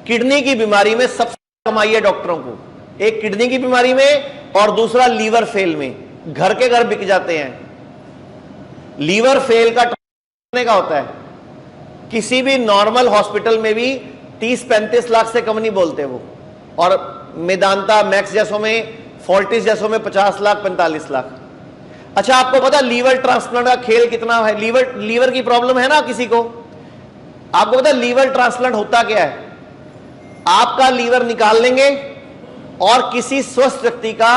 Kidney की बीमारी में सबसे कमाई है डॉक्टरों को, एक किडनी की बीमारी में और दूसरा लीवर फेल में। घर के घर बिक जाते हैं। लीवर फेल का का होता है, किसी भी नॉर्मल हॉस्पिटल में भी 30-35 लाख से कम नहीं बोलते वो, और मेदांता मैक्स जैसों में, फोर्टिस जैसों में 50 लाख 45 लाख। अच्छा, आपको पता लीवर ट्रांसप्लांट का खेल कितना है? लीवर की प्रॉब्लम है ना किसी को, आपको पता लीवर ट्रांसप्लांट होता क्या है? आपका लीवर निकाल लेंगे और किसी स्वस्थ व्यक्ति का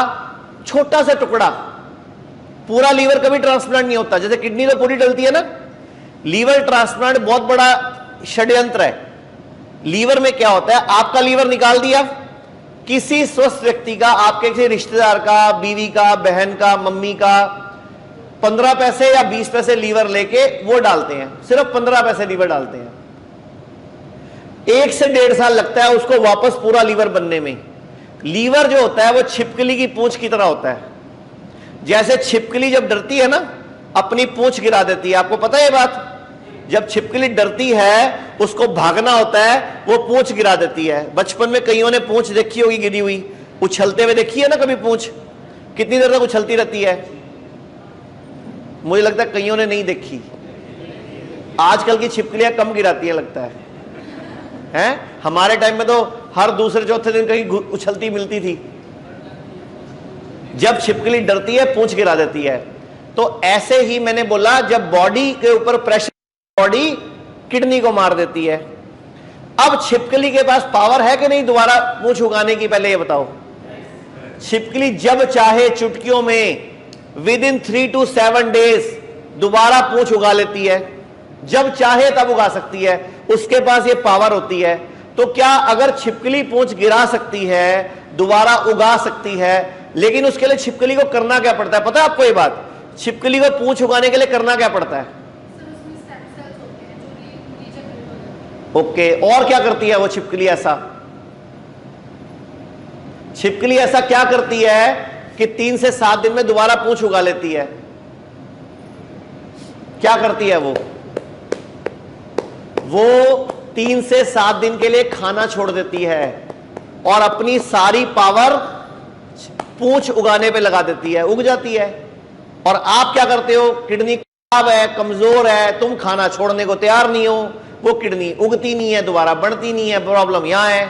छोटा सा टुकड़ा, पूरा लीवर कभी ट्रांसप्लांट नहीं होता, जैसे किडनी तो पूरी डलती है ना। लीवर ट्रांसप्लांट बहुत बड़ा षड्यंत्र है। लीवर में क्या होता है, आपका लीवर निकाल दिया, किसी स्वस्थ व्यक्ति का, आपके किसी रिश्तेदार का, बीवी का, बहन का, मम्मी का, 15 पैसे या 20 पैसे लीवर लेके वो डालते हैं, सिर्फ 15 पैसे लीवर डालते हैं। 1 से 1.5 साल लगता है उसको वापस पूरा लीवर बनने में। लीवर जो होता है वो छिपकली की पूंछ की तरह होता है। जैसे छिपकली जब डरती है ना, अपनी पूंछ गिरा देती है, आपको पता है ये बात? जब छिपकली डरती है, उसको भागना होता है, वो पूंछ गिरा देती है। बचपन में कईयों ने पूंछ देखी होगी गिरी हुई, उछलते हुए देखी है ना कभी पूंछ? कितनी देर तक उछलती रहती है? मुझे लगता है कईयों ने नहीं देखी। आजकल की छिपकलियां कम गिराती है लगता है, हैं? हमारे टाइम में तो हर दूसरे चौथे दिन कहीं उछलती मिलती थी। जब छिपकली डरती है, पूंछ गिरा देती है। तो ऐसे ही मैंने बोला, जब बॉडी के ऊपर प्रेशर, बॉडी किडनी को मार देती है। अब छिपकली के पास पावर है कि नहीं दोबारा पूंछ उगाने की? पहले ये बताओ। छिपकली जब चाहे चुटकियों में, विद इन 3 to 7 days दोबारा पूंछ उगा लेती है। जब चाहे तब उगा सकती है, उसके पास ये पावर होती है। तो क्या अगर छिपकली पूंछ गिरा सकती है, दोबारा उगा सकती है, लेकिन उसके लिए छिपकली को करना क्या पड़ता है? पता है आपको ये बात? छिपकली को पूंछ उगाने के लिए करना क्या पड़ता है? ओके, और क्या करती है वो छिपकली ऐसा? छिपकली ऐसा क्या करती है कि 3 से 7 दिन में दोबारा पूंछ उगा लेती है? क्या करती है वो? 3 से 7 दिन के लिए खाना छोड़ देती है और अपनी सारी पावर पूंछ उगाने पे लगा देती है, उग जाती है। और आप क्या करते हो? किडनी खराब है, कमजोर है, तुम खाना छोड़ने को तैयार नहीं हो, वो किडनी उगती नहीं है, दोबारा बढ़ती नहीं है, प्रॉब्लम यहां है।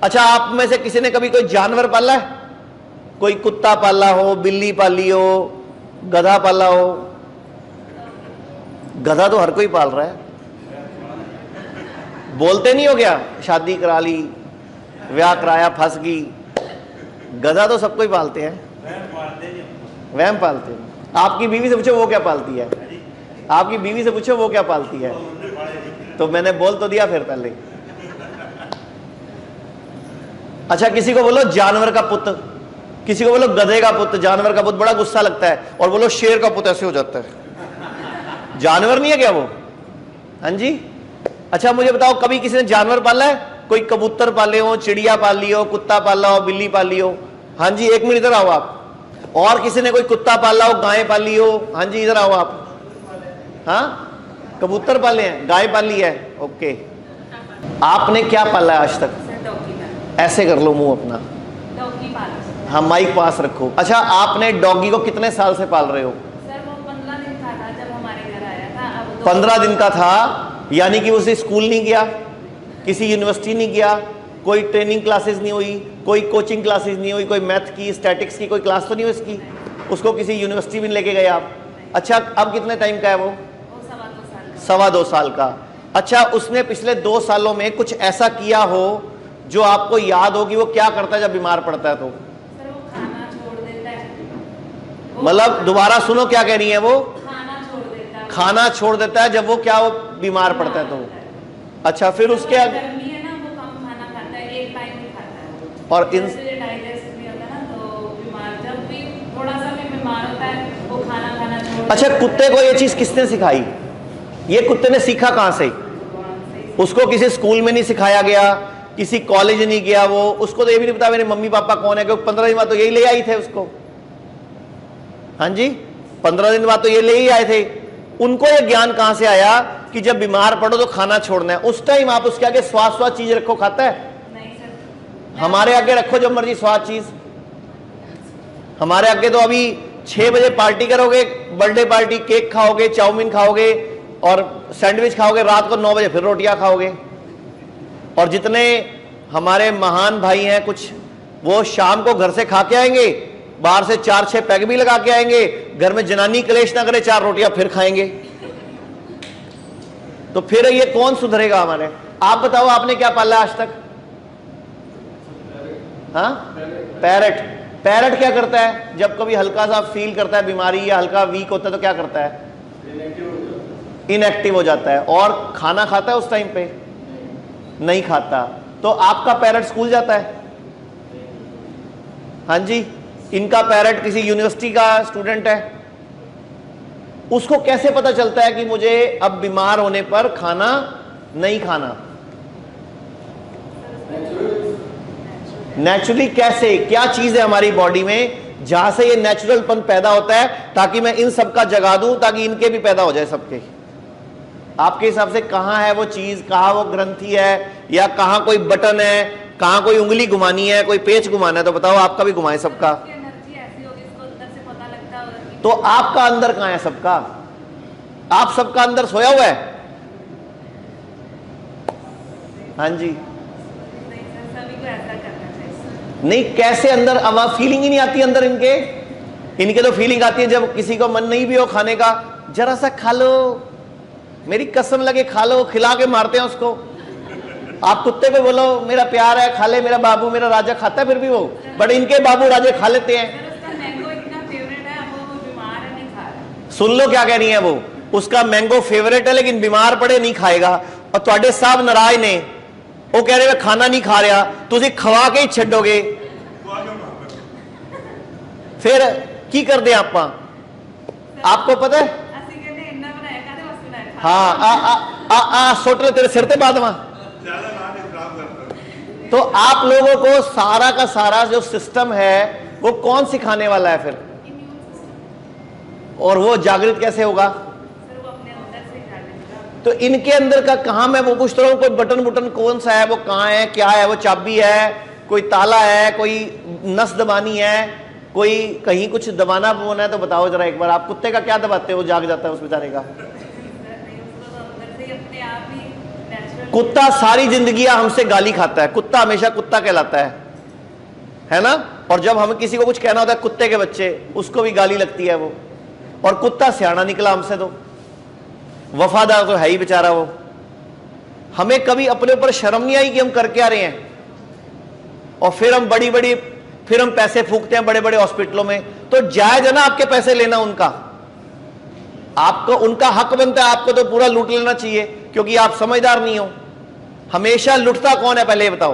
अच्छा, आप में से किसी ने कभी कोई जानवर पाला है? कोई कुत्ता पाला हो, बिल्ली पाली हो, गधा पाला हो? गधा तो हर कोई पाल रहा है। बोलते नहीं हो क्या? शादी करा ली, ब्याह कराया, फंस गई। गधा तो सब कोई पालते हैं। वहम पालते हैं। आपकी बीवी से पूछो वो क्या पालती है? आपकी बीवी से पूछो वो क्या पालती है? तो मैंने बोल तो दिया फिर पहले। अच्छा, किसी को बोलो जानवर का पुत्र, किसी को बोलो गधे का पुत्र, जानवर का पुत्र, बड़ा गुस्सा लगता है। और बोलो शेर का पुत्र, ऐसे हो जाता है। जानवर नहीं है क्या वो? हाँ जी। अच्छा, मुझे बताओ, कभी किसी ने जानवर पाला है? कोई कबूतर पाले हो, चिड़िया पाली हो, कुत्ता पाला हो, बिल्ली पाली हो? हाँ जी, एक मिनट इधर आओ आप। और किसी ने कोई कुत्ता पाला हो, गाय पाली हो? हाँ जी, इधर आओ आप। हाँ, कबूतर पाले हैं, गाय पाली है, ओके। आपने क्या पाला है आज तक? ऐसे कर लो मुंह अपना, हाँ माइक पास रखो। अच्छा, आपने डॉगी को कितने साल से पाल रहे हो? सर वो 15 दिन का था जब हमारे घर आया था। अब 15 दिन का था, यानी कि उसे स्कूल नहीं गया, किसी यूनिवर्सिटी नहीं गया, कोई ट्रेनिंग क्लासेस नहीं हुई, कोई कोचिंग क्लासेस नहीं हुई, कोई मैथ की, स्टैटिक्स की कोई क्लास तो नहीं हुई इसकी? उसको किसी यूनिवर्सिटी भी लेके गए आप? अच्छा, अब कितने टाइम का है वो? 2.25 साल का। अच्छा, उसने पिछले 2 सालों में कुछ ऐसा किया हो जो आपको याद हो कि वो क्या करता है जब बीमार पड़ता है? तो सर वो खाना छोड़ देता है। मतलब दोबारा सुनो क्या कह रही है वो? खाना छोड़ देता है। खाना छोड़ देता है जब वो क्या, वो बीमार पड़ता है तो? अच्छा, फिर उसके गर्मी है ना, वो कम खाना खाता है, एक टाइम ही खाता है। और डाइजेस्ट नहीं होता ना, तो बीमार जब भी थोड़ा सा भी बीमार होता है वो खाना खाना छोड़। अच्छा, कुत्ते को ये चीज किसने सिखाई? ये कुत्ते ने सीखा कहां से? उसको किसी स्कूल में नहीं सिखाया गया, किसी कॉलेज नहीं गया वो, उसको तो ये भी नहीं पता मेरे मम्मी पापा कौन है, क्योंकि 15 दिन बाद तो यही ले आई थे उसको। हाँ जी, 15 दिन बाद तो ये ले ही आए थे। उनको ये ज्ञान कहां से आया कि जब बीमार पड़ो तो खाना छोड़ना है, उस टाइम आप उसके आगे स्वाद स्वाद चीज रखो, खाता है? नहीं सर। हमारे आगे रखो जब मर्जी स्वाद चीज। हमारे आगे तो अभी 6 बजे पार्टी करोगे, बर्थडे पार्टी, केक खाओगे, चाउमीन खाओगे और सैंडविच खाओगे, रात को 9 बजे फिर रोटियां खाओगे। और जितने हमारे महान भाई हैं कुछ, वो शाम को घर से खा के आएंगे, बाहर से 4-6 पैग भी लगा के आएंगे, घर में जनानी कलेश ना करे, 4 रोटियां फिर खाएंगे। तो फिर ये कौन सुधरेगा हमारे? आप बताओ, आपने क्या पाला आज तक? हाँ, पैरट। पैरट क्या करता है? जब कभी हल्का सा फील करता है बीमारी या हल्का वीक होता है तो क्या करता है? इनएक्टिव हो जाता है। और खाना खाता है उस टाइम पे? नहीं खाता। तो आपका पैरट स्कूल जाता है? हाँ जी। इनका पैरट किसी यूनिवर्सिटी का स्टूडेंट है, उसको कैसे पता चलता है कि मुझे अब बीमार होने पर खाना नहीं खाना? नेचुरली कैसे? क्या चीज है हमारी बॉडी में जहां से ये नेचुरलपन पैदा होता है, ताकि मैं इन सब का जगा दूं, ताकि इनके भी पैदा हो जाए सबके? आपके हिसाब से कहां है वो चीज? कहां वो ग्रंथि है, या कहां कोई बटन है, कहां कोई उंगली घुमानी है, कोई पेच घुमाना है? तो बताओ, आपका भी घुमाए सबका। तो आपका अंदर कहां है सबका? आप सबका अंदर सोया हुआ है? हाँ जी। नहीं, कैसे अंदर? अब फीलिंग ही नहीं आती अंदर इनके। इनके तो फीलिंग आती है जब किसी को मन नहीं भी हो खाने का, जरा सा खा लो, मेरी कसम लगे खा लो, खिला के मारते हैं उसको। आप कुत्ते को बोलो मेरा प्यार है, खा ले, मेरा बाबू मेरा राजा, खाता है फिर भी वो। बट इनके बाबू राजे खा लेते हैं। सुन लो क्या कह रही है वो, उसका मैंगो फेवरेट है लेकिन बीमार पड़े नहीं खाएगा। और ਤੁਹਾਡੇ साहब नाराज ने, वो कह रहे मैं खाना नहीं खा रहा, तुझे खवा के ही छड़ोगे, फिर की कर दे आपा? आपको पता है? हाँ, आ सुट ले तेरे सिर ते बाद में। तो आप लोगों को सारा का सारा जो सिस्टम है वो कौन सिखाने वाला है फिर? और वो जागृत कैसे होगा? तो इनके अंदर का कहां, मैं वो पूछ रहा हूं, कोई बटन बुटन कौन सा है, वो कहां है, क्या है? वो चाबी है, कोई ताला है, कोई नस दबानी है, कोई कहीं कुछ दबाना बोना है? तो बताओ जरा एक बार, आप कुत्ते का क्या दबाते हो वो जाग जाता है उस बेचारे का? कुत्ता सारी जिंदगी हमसे गाली खाता है, कुत्ता हमेशा कुत्ता कहलाता है ना? और जब हमें किसी को कुछ कहना होता है, कुत्ते के बच्चे, उसको भी गाली लगती है वो। और कुत्ता सियाना निकला हमसे, तो वफादार तो है ही बेचारा वो। हमें कभी अपने ऊपर शर्म नहीं आई कि हम कर क्या रहे हैं? और फिर हम फिर हम पैसे फूकते हैं बड़े बड़े हॉस्पिटलों में। तो जायज है ना आपके पैसे लेना उनका? आपको उनका हक बनता है, आपको तो पूरा लूट लेना चाहिए, क्योंकि आप समझदार नहीं हो। हमेशा लुटता कौन है पहले ये बताओ?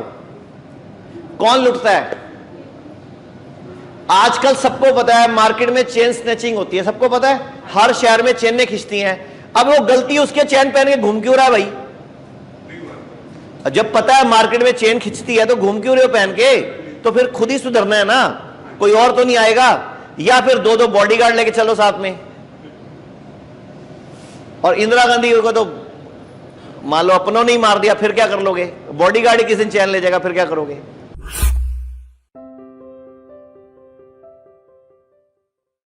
कौन लुटता है? आजकल सबको पता है मार्केट में चेन स्नैचिंग होती है, सबको पता है, हर शहर में चेनें खिंचती हैं। अब वो गलती उसके चेन पहन के घूम क्यों रहा है भाई? जब पता है मार्केट में चेन खिंचती है तो घूम क्यों रहे हो पहन के? तो फिर खुद ही सुधरना है ना, कोई और तो नहीं आएगा। या फिर 2-2 बॉडीगार्ड लेके चलो साथ में। और इंदिरा गांधी को तो मान लो अपनों नहीं मार दिया, फिर क्या कर लोगे? बॉडीगार्ड ही किसी दिन चैन ले जाएगा, फिर क्या करोगे?